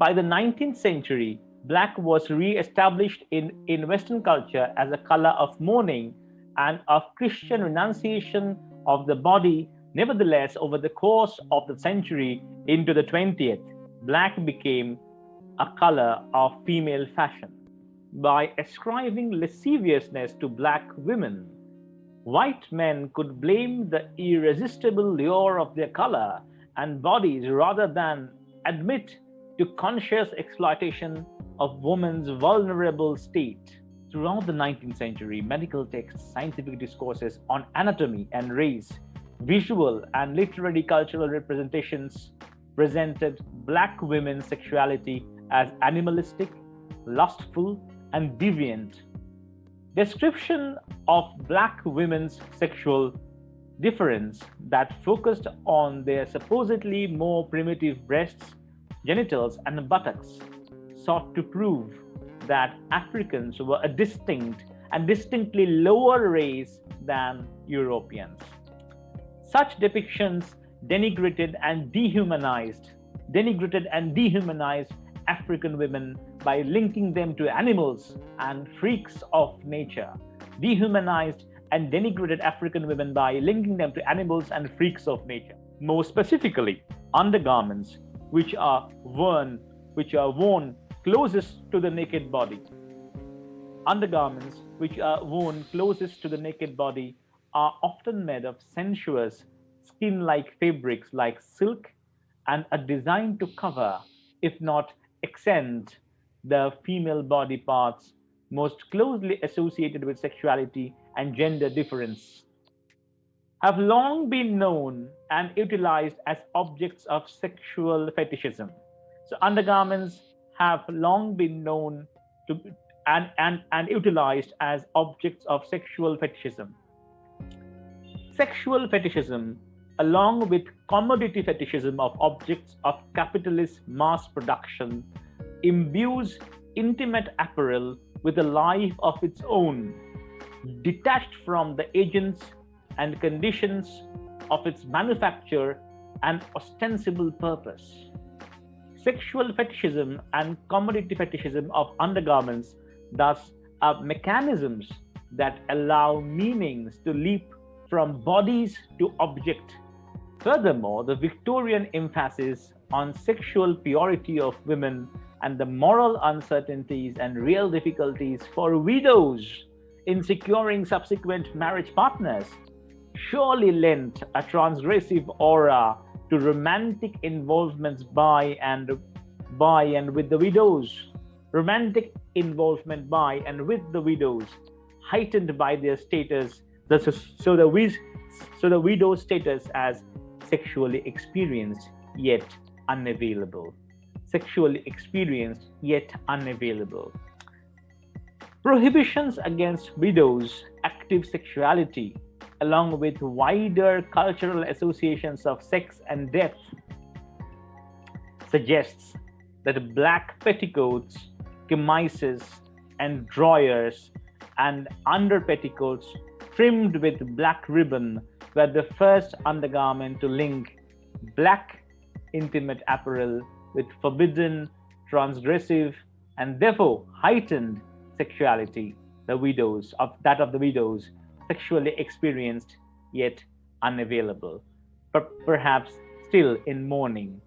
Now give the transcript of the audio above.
By the 19th century, black was re-established in Western culture as a color of mourning and of Christian renunciation of the body. Nevertheless, over the course of the century into the 20th, black became a color of female fashion. By ascribing lasciviousness to black women, white men could blame the irresistible lure of their color and bodies rather than admit to conscious exploitation of women's vulnerable state. Throughout the 19th century, medical texts, scientific discourses on anatomy and race, visual and literary cultural representations presented black women's sexuality as animalistic, lustful, and deviant. Description of black women's sexual difference that focused on their supposedly more primitive breasts, genitals, and buttocks sought to prove that Africans were a distinct and distinctly lower race than Europeans. Such depictions denigrated and dehumanized African women by linking them to animals and freaks of nature. Dehumanized and denigrated African women by linking them to animals and freaks of nature. More specifically, undergarments which are worn closest to the naked body. Undergarments which are worn closest to the naked body are often made of sensuous, skin-like fabrics like silk and are designed to cover, if not accent, the female body parts most closely associated with sexuality and gender difference. Have long been known and utilized as objects of sexual fetishism. So undergarments have long been known to and utilized as objects of sexual fetishism. Sexual fetishism, along with commodity fetishism of objects of capitalist mass production, imbues intimate apparel with a life of its own, detached from the agents and conditions of its manufacture and ostensible purpose. Sexual fetishism and commodity fetishism of undergarments thus are mechanisms that allow meanings to leap from bodies to object. Furthermore, the Victorian emphasis on sexual purity of women and the moral uncertainties and real difficulties for widows in securing subsequent marriage partners surely lent a transgressive aura to romantic involvements by and with the widows. Romantic involvement by and with the widows, heightened by their status, so the widow's status as sexually experienced yet unavailable. Sexually experienced yet unavailable. Prohibitions against widows' active sexuality, along with wider cultural associations of sex and death, suggests that black petticoats, chemises, and drawers and underpetticoats trimmed with black ribbon were the first undergarment to link black intimate apparel with forbidden, transgressive, and therefore heightened sexuality, the widows, sexually experienced yet unavailable, but perhaps still in mourning,